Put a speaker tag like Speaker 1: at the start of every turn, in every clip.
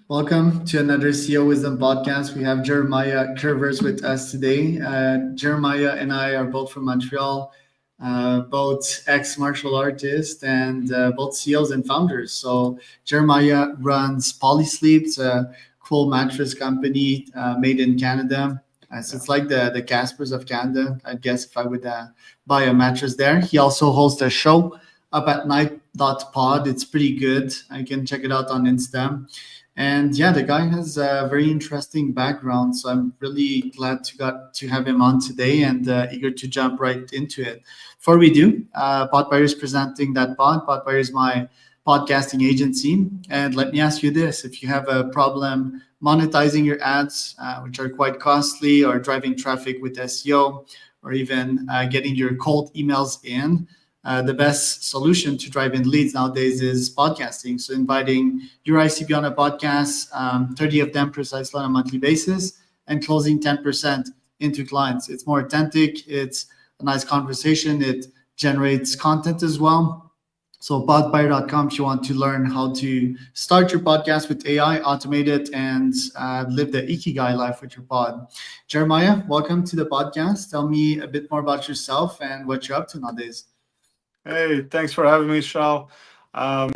Speaker 1: Welcome to another CEO Wisdom podcast. We have Jeremiah Curvers with us today. Jeremiah and I are both from Montreal, both ex martial artists and both CEOs and founders. So, Jeremiah runs PolySleep, it's a cool mattress company made in Canada. So, it's like the Caspers of Canada, I guess, if I would buy a mattress there. He also hosts a show up at night.pod. It's pretty good. I can check it out on Insta. And yeah, the guy has a very interesting background, so I'm really glad to have him on today and eager to jump right into it. Before we do, Podbuyer is presenting that pod. Podbuyer is my podcasting agency, and let me ask you this: if you have a problem monetizing your ads, which are quite costly, or driving traffic with SEO, or even getting your cold emails in, the best solution to drive in leads nowadays is podcasting. So inviting your ICP on a podcast, 30 of them precisely on a monthly basis, and closing 10% into clients. It's more authentic. It's a nice conversation. It generates content as well. So podbuyer.com if you want to learn how to start your podcast with AI, automate it, and live the Ikigai life with your pod. Jeremiah, welcome to the podcast. Tell me a bit more about yourself and what you're up to nowadays.
Speaker 2: Hey, thanks for having me, Shao. Um,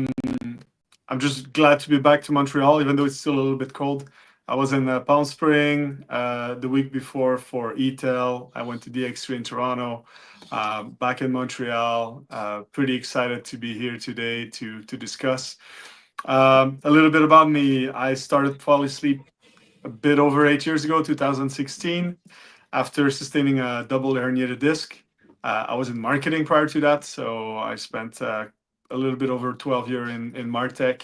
Speaker 2: I'm just glad to be back to Montreal, even though it's still a little bit cold. I was in Palm Spring the week before for ETEL. I went to DX3 in Toronto, back in Montreal. Pretty excited to be here today to discuss. A little bit about me. I started PolySleep a bit over 8 years ago, 2016, after sustaining a double herniated disc. I was in marketing prior to that, so I spent a little bit over 12 years in Martech.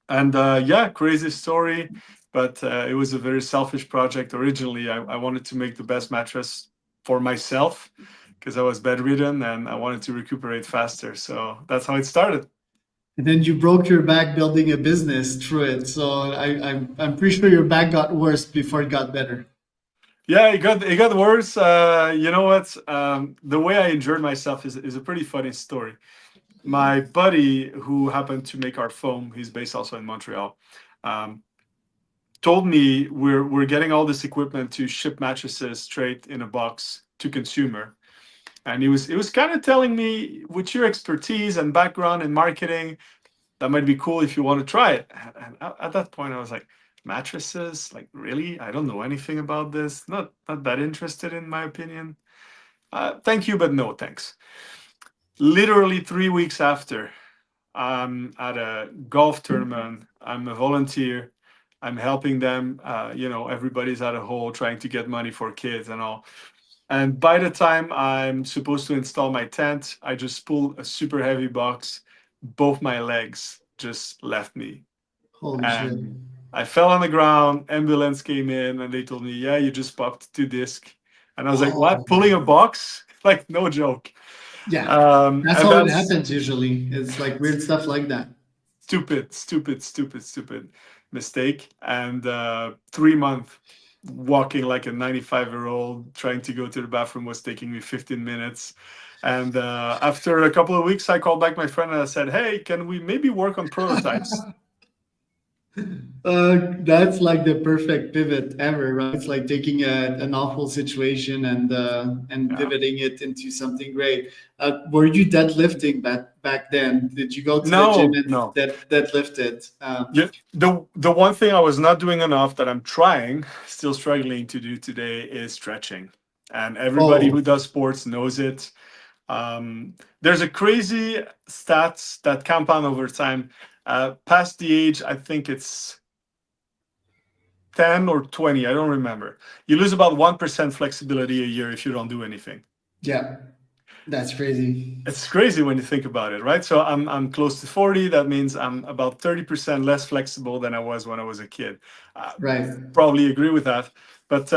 Speaker 2: And yeah, crazy story, but it was a very selfish project. Originally, I wanted to make the best mattress for myself because I was bedridden and I wanted to recuperate faster. So that's how it started.
Speaker 1: And then you broke your back building a business through it. So I'm pretty sure your back got worse before it got better.
Speaker 2: Yeah, it got worse. You know what? The way I injured myself is a pretty funny story. My buddy, who happened to make our foam, he's based also in Montreal, um, told me we're getting all this equipment to ship mattresses straight in a box to consumer. And he was kind of telling me, with your expertise and background in marketing, that might be cool if you want to try it. And at that point, I was like, mattresses? Like, really? I don't know anything about this. Not that interested, in my opinion. Thank you, but no thanks. Literally 3 weeks after, I'm at a golf tournament. I'm a volunteer. I'm helping them. Everybody's at a hole trying to get money for kids and all. And by the time I'm supposed to install my tent, I just pulled a super heavy box. Both my legs just left me.
Speaker 1: Holy shit.
Speaker 2: And I fell on the ground. Ambulance came in and they told me, yeah, you just popped two discs. And I was like,
Speaker 1: Oh,
Speaker 2: what? Pulling a box? Like, no joke.
Speaker 1: yeah. That's
Speaker 2: And
Speaker 1: how it
Speaker 2: that's
Speaker 1: happens usually. It's like weird stuff like that.
Speaker 2: stupid mistake. And 3 months walking like a 95-year-old trying to go to the bathroom was taking me 15 minutes. And after a couple of weeks, I called back my friend and I said, hey, can we maybe work on prototypes?
Speaker 1: That's like the perfect pivot ever, right? It's like taking an awful situation and
Speaker 2: Yeah.
Speaker 1: pivoting it into something great. Were you deadlifting back then? Did you go to the gym
Speaker 2: No,
Speaker 1: and
Speaker 2: no.
Speaker 1: deadlift it?
Speaker 2: Yeah, the one thing I was not doing enough that I'm trying, still struggling to do today, is stretching. And everybody
Speaker 1: Oh,
Speaker 2: who does sports knows it. There's a crazy stats that compound over time. Past the age, I think it's 10 or 20, I don't remember. You lose about 1% flexibility a year if you don't do anything.
Speaker 1: yeah, that's crazy.
Speaker 2: It's crazy when you think about it, right? So I'm close to 40. That means I'm about 30% less flexible than I was when I was a kid. Uh,
Speaker 1: Right.
Speaker 2: Probably agree with that. But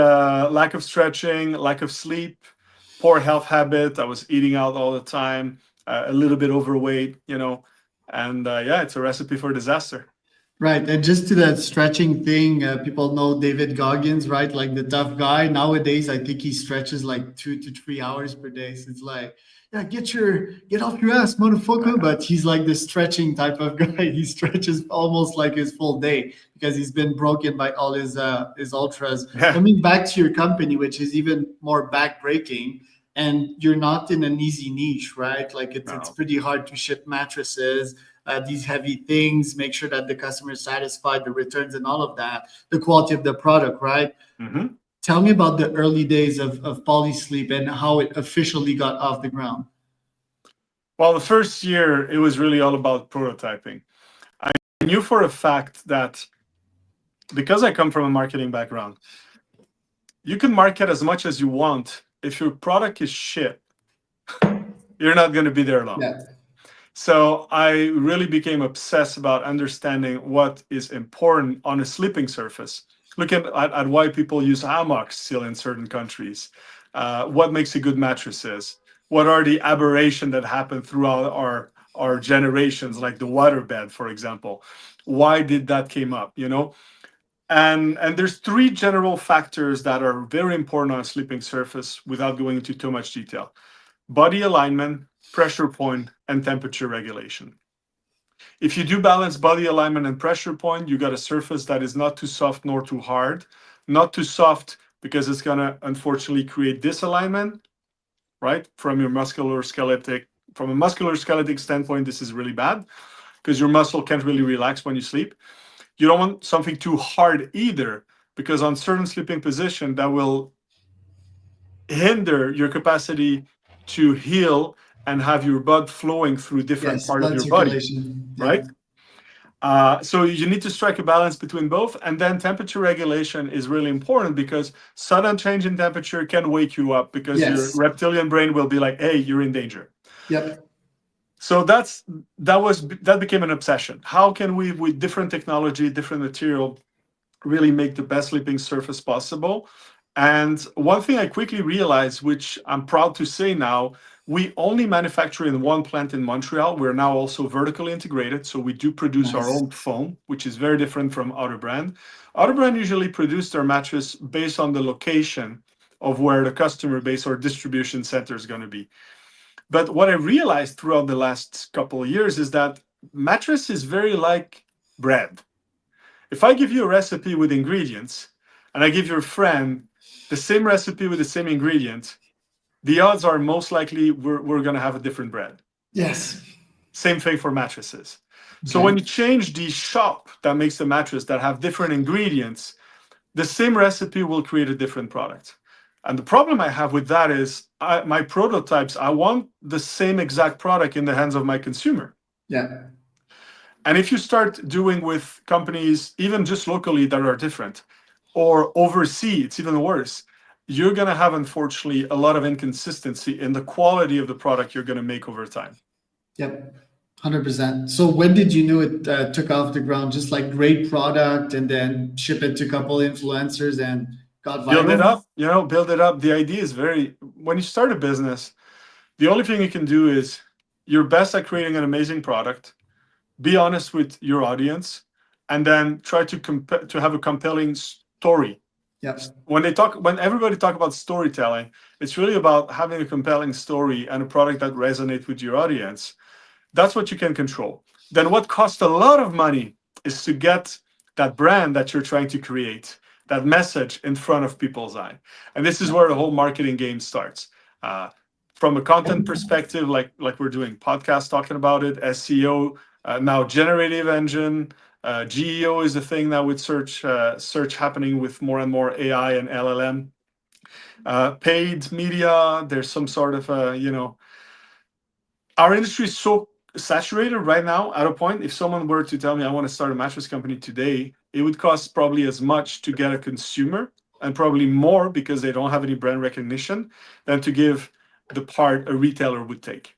Speaker 2: lack of stretching, lack of sleep, poor health habit. I was eating out all the time, a little bit overweight, and yeah, it's a recipe for disaster.
Speaker 1: Right. And just to that stretching thing, people know David Goggins, right? Like the tough guy. Nowadays, I think he stretches like 2 to 3 hours per day. So it's like yeah, get off your ass, motherfucker. But he's like the stretching type of guy. He stretches almost like his full day because he's been broken by all his ultras.
Speaker 2: Yeah.
Speaker 1: Coming back to your company, which is even more back breaking, and you're not in an easy niche, right? Like it's
Speaker 2: No.
Speaker 1: pretty hard to ship mattresses, these heavy things, make sure that the customer is satisfied, the returns and all of that, the quality of the product, right?
Speaker 2: Hmm.
Speaker 1: Tell me about the early days of PolySleep and how it officially got off the ground.
Speaker 2: Well, the first year, it was really all about prototyping. I knew for a fact that because I come from a marketing background, you can market as much as you want. If your product is shit, you're not going to be there long.
Speaker 1: Yeah.
Speaker 2: So I really became obsessed about understanding what is important on a sleeping surface. Looking at why people use hammocks still in certain countries, what makes a good mattresses, what are the aberrations that happen throughout our generations, like the waterbed, for example. Why did that came up? And there's three general factors that are very important on a sleeping surface without going into too much detail: body alignment, pressure point, and temperature regulation. If you do balance body alignment and pressure point, you got a surface that is not too soft nor too hard. Not too soft because it's going to unfortunately create disalignment, right? From a muscular skeletal standpoint, this is really bad because your muscle can't really relax when you sleep. You don't want something too hard either, because on certain sleeping position that will hinder your capacity to heal and have your blood flowing through different
Speaker 1: Yes,
Speaker 2: part of
Speaker 1: blood
Speaker 2: your body,
Speaker 1: circulation.
Speaker 2: right?
Speaker 1: Yep.
Speaker 2: So you need to strike a balance between both. And then temperature regulation is really important because sudden change in temperature can wake you up because your
Speaker 1: Yes.
Speaker 2: reptilian brain will be like, hey, you're in danger.
Speaker 1: Yep.
Speaker 2: So that became an obsession. How can we, with different technology, different material, really make the best sleeping surface possible? And one thing I quickly realized, which I'm proud to say now, we only manufacture in one plant in Montreal. We're now also vertically integrated, so we do produce our
Speaker 1: Nice.
Speaker 2: own foam, which is very different from other brand. Other brand usually produce their mattress based on the location of where the customer base or distribution center is going to be. But what I realized throughout the last couple of years is that mattress is very like bread. If I give you a recipe with ingredients and I give your friend the same recipe with the same ingredient, the odds are most likely we're going to have a different bread.
Speaker 1: Yes.
Speaker 2: Same thing for mattresses. So when
Speaker 1: Okay.
Speaker 2: you change the shop that makes the mattress that have different ingredients, the same recipe will create a different product. And the problem I have with that is my prototypes, I want the same exact product in the hands of my consumer.
Speaker 1: Yeah.
Speaker 2: And if you start doing with companies, even just locally, that are different, or overseas, it's even worse. You're going to have, unfortunately, a lot of inconsistency in the quality of the product you're going to make over time.
Speaker 1: Yep. 100%. So when did you know it took off the ground? Just like great product and then ship it to a couple influencers and got
Speaker 2: Build it
Speaker 1: viral?
Speaker 2: up, build it up. The idea is when you start a business, the only thing you can do is you're best at creating an amazing product, be honest with your audience, and then try to have a compelling story.
Speaker 1: Yep.
Speaker 2: When everybody talk about storytelling, it's really about having a compelling story and a product that resonates with your audience. That's what you can control. Then what costs a lot of money is to get that brand that you're trying to create, that message in front of people's eye. And this is
Speaker 1: Yep.
Speaker 2: where the whole marketing game starts. From a content perspective, like we're doing podcasts talking about it, SEO, now generative engine, GEO is a thing now with search happening with more and more AI and LLM. Paid media, there's some sort of our industry is so saturated right now. At a point, if someone were to tell me I want to start a mattress company today, it would cost probably as much to get a consumer, and probably more because they don't have any brand recognition, than to give the part a retailer would take.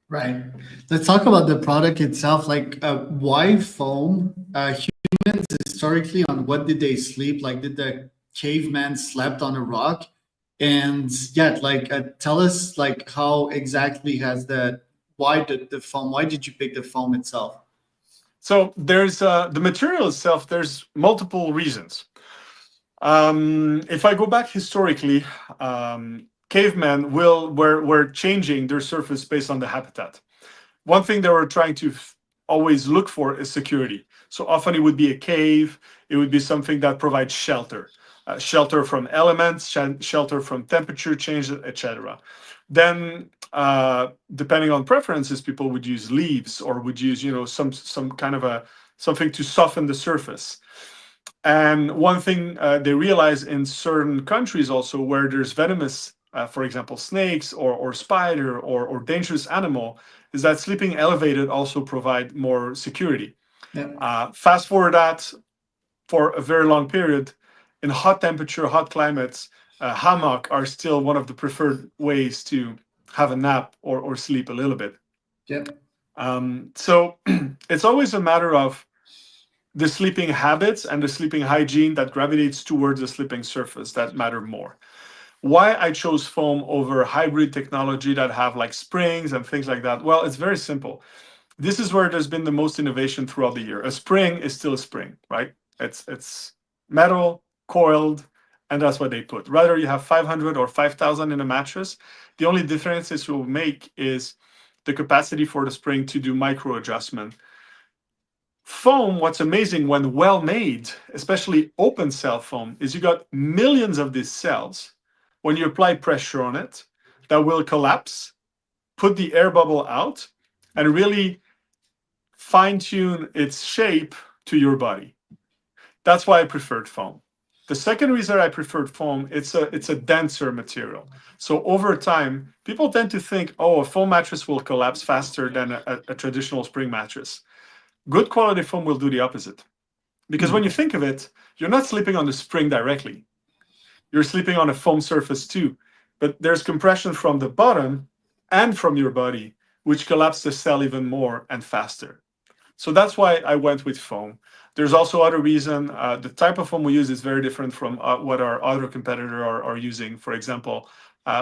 Speaker 1: Right. Let's talk about the product itself. Like, why foam? Humans historically, on what did they sleep? Like, did the caveman slept on a rock? And yeah, like, tell us like how exactly has the why did the foam? Why did you pick the foam itself?
Speaker 2: So there's the material itself. There's multiple reasons. If I go back historically, cavemen were changing their surface based on the habitat. One thing they were trying to always look for is security. So often it would be a cave, it would be something that provides shelter, shelter from elements, shelter from temperature changes, etc. Then, depending on preferences, people would use leaves or would use, some kind of something to soften the surface. And one thing they realize in certain countries also where there's venomous, for example, snakes or spider or dangerous animal, is that sleeping elevated also provide more security.
Speaker 1: Yeah.
Speaker 2: Fast forward that for a very long period, in hot temperature, hot climates, hammock are still one of the preferred ways to have a nap or sleep a little bit.
Speaker 1: Yep.
Speaker 2: So it's always a matter of the sleeping habits and the sleeping hygiene that gravitates towards the sleeping surface that matter more. Why I chose foam over hybrid technology that have like springs and things like that? Well, it's very simple. This is where there's been the most innovation throughout the year. A spring is still a spring, right? It's metal, coiled, and that's what they put. Rather you have 500 or 5,000 in a mattress. The only difference it will make is the capacity for the spring to do micro adjustment. Foam, what's amazing when well made, especially open cell foam, is you got millions of these cells. When you apply pressure on it, that will collapse, put the air bubble out, and really fine tune its shape to your body. That's why I preferred foam. The second reason I preferred foam, it's a denser material. So over time, people tend to think, oh, a foam mattress will collapse faster than a traditional spring mattress. Good quality foam will do the opposite. Because when you think of it, you're not sleeping on the spring directly. You're sleeping on a foam surface too. But there's compression from the bottom and from your body, which collapses the cell even more and faster. So that's why I went with foam. There's also other reason. The type of foam we use is very different from what our other competitor are using. For example,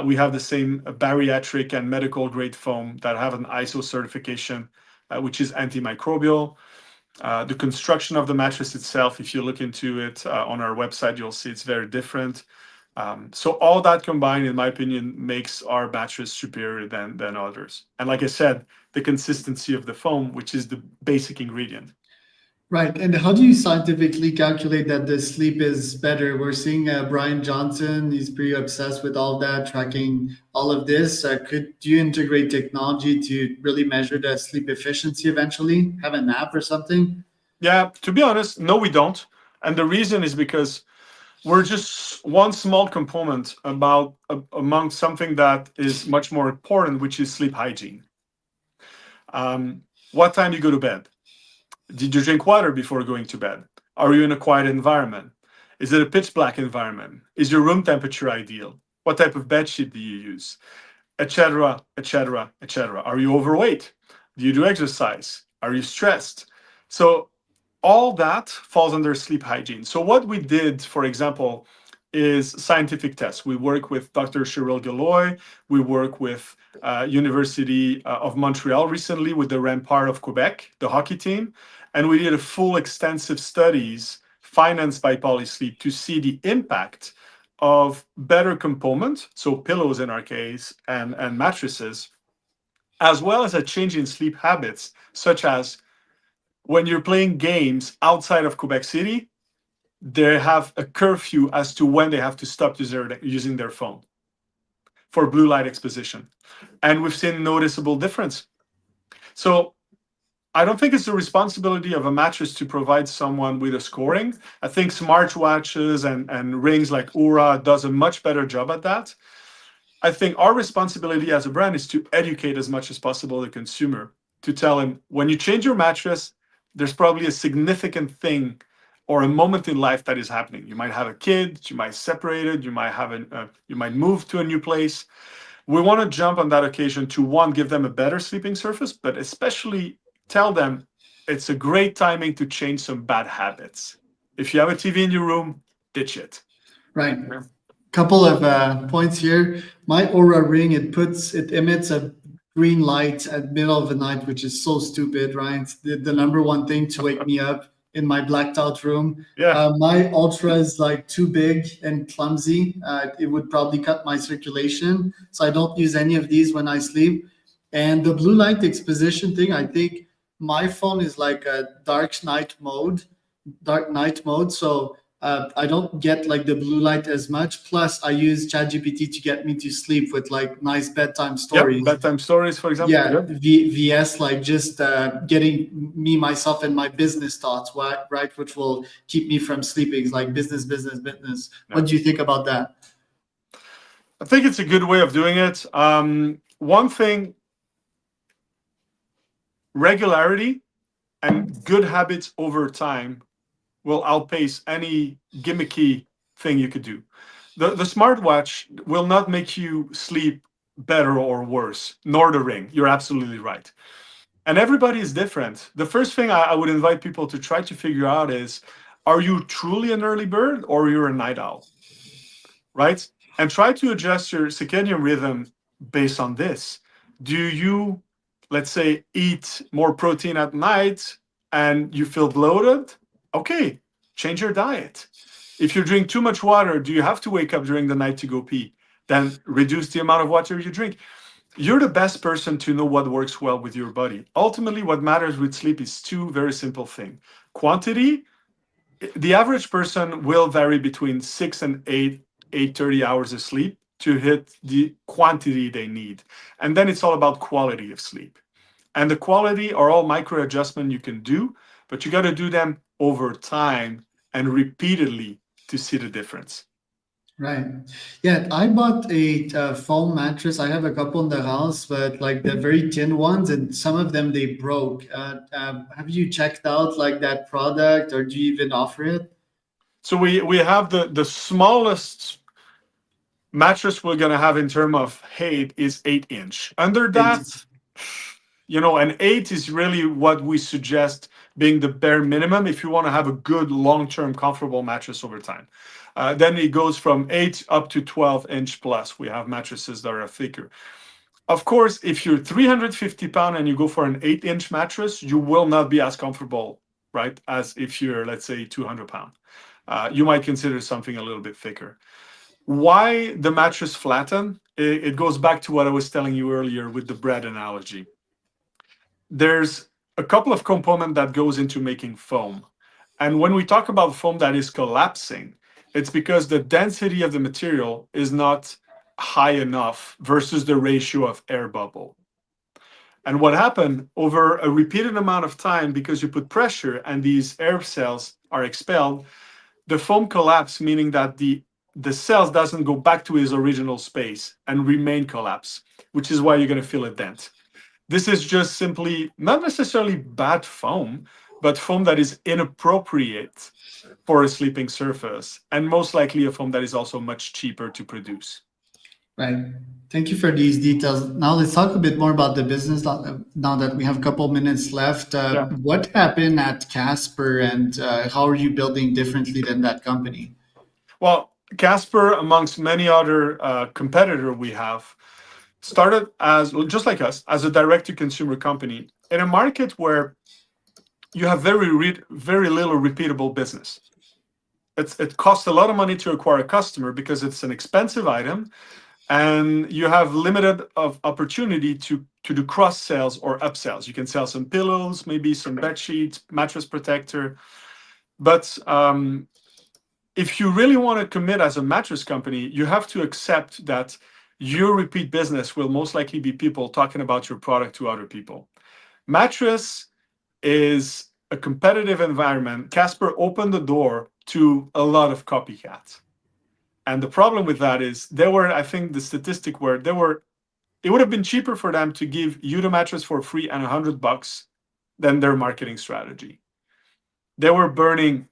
Speaker 2: we have the same bariatric and medical grade foam that have an ISO certification, which is antimicrobial. The construction of the mattress itself, if you look into it on our website, you'll see it's very different. So all that combined, in my opinion, makes our mattress superior than others. And like I said, the consistency of the foam, which is the basic ingredient.
Speaker 1: Right. And how do you scientifically calculate that the sleep is better? We're seeing Brian Johnson, he's pretty obsessed with all that, tracking all of this. Could you integrate technology to really measure the sleep efficiency eventually? Have an app or something?
Speaker 2: Yeah, to be honest, no, we don't. And the reason is because we're just one small component among something that is much more important, which is sleep hygiene. What time you go to bed? Did you drink water before going to bed? Are you in a quiet environment? Is it a pitch black environment? Is your room temperature ideal? What type of bed sheet do you use? Etc., etc., etc. Are you overweight? Do you do exercise? Are you stressed? So all that falls under sleep hygiene. So what we did, for example, is scientific tests. We work with Dr. Cheryl Galloy. We work with University of Montreal recently with the Rempart of Quebec, the hockey team. And we did a full extensive studies financed by PolySleep to see the impact of better components, so pillows in our case, and mattresses, as well as a change in sleep habits, such as when you're playing games outside of Quebec City, they have a curfew as to when they have to stop using their phone for blue light exposition. And we've seen noticeable difference. So I don't think it's the responsibility of a mattress to provide someone with a scoring. I think smartwatches and rings like Oura does a much better job at that. I think our responsibility as a brand is to educate as much as possible the consumer, to tell him when you change your mattress, there's probably a significant thing or a moment in life that is happening. You might have a kid, you might separated, you might have you might move to a new place. We want to jump on that occasion to one, give them a better sleeping surface, but especially tell them it's a great timing to change some bad habits. If you have a TV in your room, ditch it.
Speaker 1: Right. Couple of points here. My Aura ring, it emits a green light at middle of the night, which is so stupid, right? The number one thing to wake me up in my blacked out room.
Speaker 2: Yeah.
Speaker 1: My Ultra is like too big and clumsy. It would probably cut my circulation, so I don't use any of these when I sleep. And the blue light exposition thing, I think my phone is like a dark night mode. So I don't get like the blue light as much. Plus, I use ChatGPT to get me to sleep with like nice bedtime
Speaker 2: Yep.
Speaker 1: stories.
Speaker 2: Bedtime stories, for example.
Speaker 1: Yeah,
Speaker 2: Good.
Speaker 1: VS, like just getting me, myself, and my business thoughts, right, which will keep me from sleeping. It's like business, business, business.
Speaker 2: Yeah.
Speaker 1: What do you think about that?
Speaker 2: I think it's a good way of doing it. One thing, regularity and good habits over time will outpace any gimmicky thing you could do. The smartwatch will not make you sleep better or worse, nor the ring. You're absolutely right. And everybody is different. The first thing I would invite people to try to figure out is, are you truly an early bird or you're a night owl? Right? And try to adjust your circadian rhythm based on this. Do you, let's say, eat more protein at night and you feel bloated? Okay, change your diet. If you drink too much water, do you have to wake up during the night to go pee? Then reduce the amount of water you drink. You're the best person to know what works well with your body. Ultimately, what matters with sleep is two very simple things. Quantity, the average person will vary between 6 and 8:30 hours of sleep to hit the quantity they need. And then it's all about quality of sleep. And the quality are all micro adjustment you can do, but you got to do them over time and repeatedly to see the difference.
Speaker 1: Right. Yeah, I bought a foam mattress. I have a couple in the house, but like the very thin ones, and some of them they broke. Have you checked out like that product, or do you even offer it?
Speaker 2: So we have the smallest mattress we're gonna have in terms of height is 8 inch. Under
Speaker 1: It,
Speaker 2: that, an 8 is really what we suggest being the bare minimum if you want to have a good long-term comfortable mattress over time. Then it goes from 8 up to 12 inch plus. We have mattresses that are thicker. Of course, if you're 350 pounds and you go for an 8 inch mattress, you will not be as comfortable, right, as if you're, let's say, 200 pounds. You might consider something a little bit thicker. Why the mattress flatten? It goes back to what I was telling you earlier with the bread analogy. There's a couple of components that goes into making foam. And when we talk about foam that is collapsing, it's because the density of the material is not high enough versus the ratio of air bubble. And what happened over a repeated amount of time, because you put pressure and these air cells are expelled, the foam collapse, meaning that the cells doesn't go back to its original space and remain collapsed, which is why you're going to feel a dent. This is just simply not necessarily bad foam, but foam that is inappropriate for a sleeping surface, and most likely a foam that is also much cheaper to produce.
Speaker 1: right. Thank you for these details. Now let's talk a bit more about the business. Now that we have a couple minutes left,
Speaker 2: Yeah.
Speaker 1: what happened at Casper, and how are you building differently than that company?
Speaker 2: Well, Casper, amongst many other competitor we have, started as just like us as a direct-to-consumer company in a market where you have very little repeatable business. It costs a lot of money to acquire a customer because it's an expensive item, and you have limited of opportunity to do cross sales or upsells. You can sell some pillows, maybe some bed sheets, mattress protector, but if you really want to commit as a mattress company, you have to accept that your repeat business will most likely be people talking about your product to other people. Mattress is a competitive environment. Casper opened the door to a lot of copycats. And the problem with that is I think the statistic where it would have been cheaper for them to give you the mattress for free and $100 than their marketing strategy. They were burning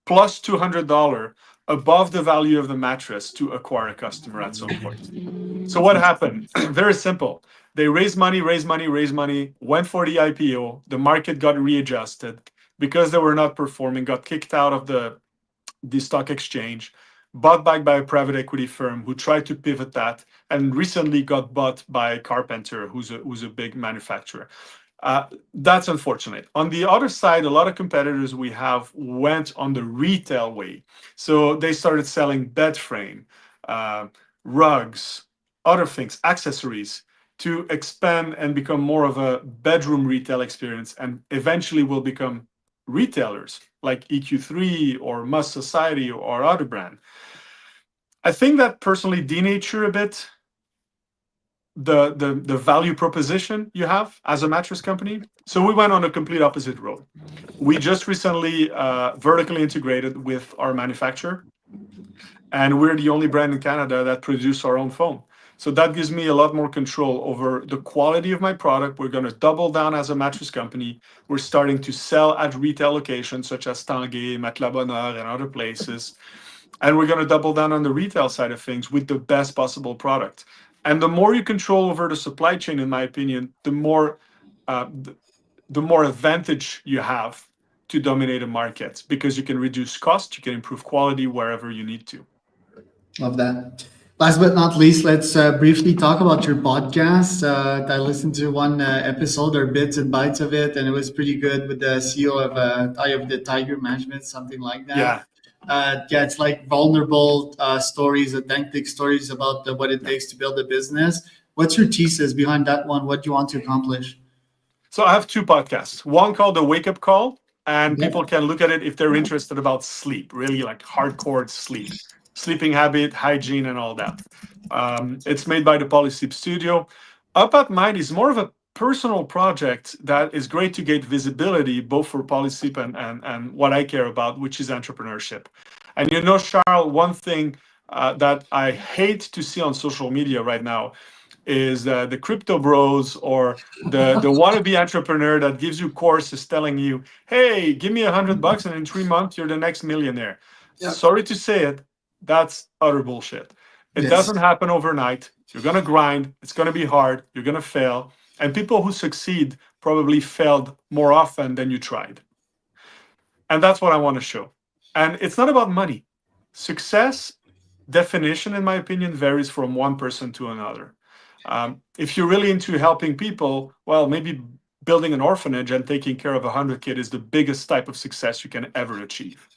Speaker 2: plus $200 above the value of the mattress to acquire a customer at some point. So what happened? Very simple. They raised money, went for the IPO. The market got readjusted because they were not performing, got kicked out of the stock exchange, bought back by a private equity firm who tried to pivot that, and recently got bought by Carpenter, who's a big manufacturer. That's unfortunate. On the other side, a lot of competitors we have went on the retail way. So they started selling bed frame, uh, rugs, other things, accessories to expand and become more of a bedroom retail experience, and eventually will become retailers like EQ3 or Must Society or other brand. I think that personally denature a bit the value proposition you have as a mattress company. So we went on a complete opposite road. We just recently vertically integrated with our manufacturer, and we're the only brand in Canada that produce our own foam. So that gives me a lot more control over the quality of my product. We're going to double down as a mattress company. We're starting to sell at retail locations such as Tanguay, Matelas Bonheur, and other places. And we're going to double down on the retail side of things with the best possible product. And the more you control over the supply chain, in my opinion, uh, the, the more advantage you have to dominate a market, because you can reduce cost, you can improve quality wherever you need to.
Speaker 1: Love that. Last but not least, let's briefly talk about your podcast. I listened to one episode or bits and bites of it, and it was pretty good with the CEO of Eye of the Tiger Management, something like that.
Speaker 2: Yeah.
Speaker 1: Yeah, it's like vulnerable stories, authentic stories about what it takes to build a business. What's your thesis behind that one? What do you want to accomplish?
Speaker 2: So I have two podcasts. One called The Wake Up Call, and
Speaker 1: Okay.
Speaker 2: people can look at it if they're interested about sleep, really like hardcore sleep, sleeping habit, hygiene, and all that. It's made by the PolySleep Studio. Up at Night is more of a personal project that is great to get visibility both for PolySleep and what I care about, which is entrepreneurship. And you know, Charles, one thing that I hate to see on social media right now is the crypto bros or the wannabe entrepreneur that gives you courses telling you, hey, give me $100 and in 3 months you're the next millionaire.
Speaker 1: Yeah.
Speaker 2: Sorry to say it, that's utter bullshit. It
Speaker 1: Yes.
Speaker 2: doesn't happen overnight. You're going to grind, it's going to be hard, you're going to fail, and people who succeed probably failed more often than you tried. And that's what I want to show. And it's not about money. Success definition, in my opinion, varies from one person to another. If you're really into helping people, well, maybe building an orphanage and taking care of 100 kids is the biggest type of success you can ever achieve.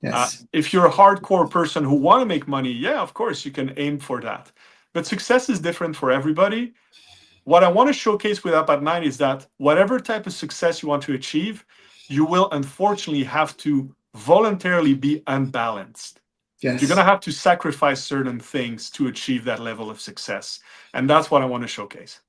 Speaker 1: Yes.
Speaker 2: If you're a hardcore person who want to make money, yeah, of course, you can aim for that. But success is different for everybody. What I want to showcase with Up at Night is that whatever type of success you want to achieve, you will unfortunately have to voluntarily be unbalanced. You're going
Speaker 1: Yes.
Speaker 2: to have to sacrifice certain things to achieve that level of success. And that's what I want to showcase.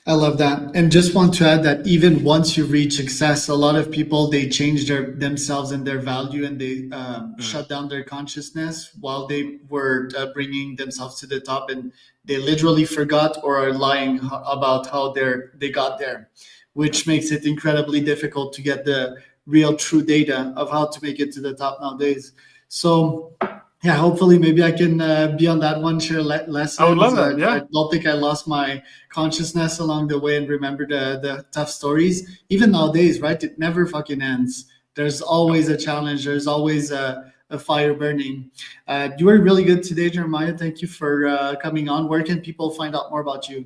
Speaker 1: I love that. And just want to add that even once you reach success, a lot of people, they change themselves and their value, and they
Speaker 2: Mm.
Speaker 1: shut down their consciousness while they were bringing themselves to the top, and they literally forgot or are lying about how they got there, which makes it incredibly difficult to get the real true data of how to make it to the top nowadays. So yeah, hopefully maybe I can be on that one, share
Speaker 2: I would love
Speaker 1: lessons.
Speaker 2: that.
Speaker 1: I
Speaker 2: Yeah.
Speaker 1: don't think I lost my consciousness along the way and remember the tough stories. Even nowadays, right? It never fucking ends. There's always a challenge. There's always a fire burning. You were really good today, Jeremiah. Thank you for coming on. Where can people find out more about you?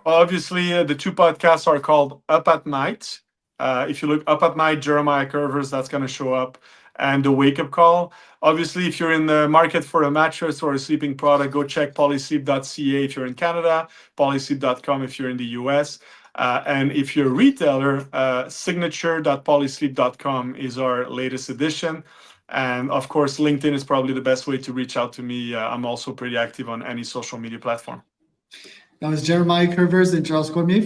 Speaker 2: Well, obviously, the two podcasts are called Up at Night. If you look Up at Night, Jeremiah Curvers, that's going to show up. And the Wake Up Call. Obviously, if you're in the market for a mattress or a sleeping product, go check PolySleep.ca if you're in Canada, PolySleep.com if you're in the US. And if you're a retailer, signature.polysleep.com is our latest edition. And of course, LinkedIn is probably the best way to reach out to me. I'm also pretty active on any social media platform.
Speaker 1: That was Jeremiah Curvers and Charles Cormier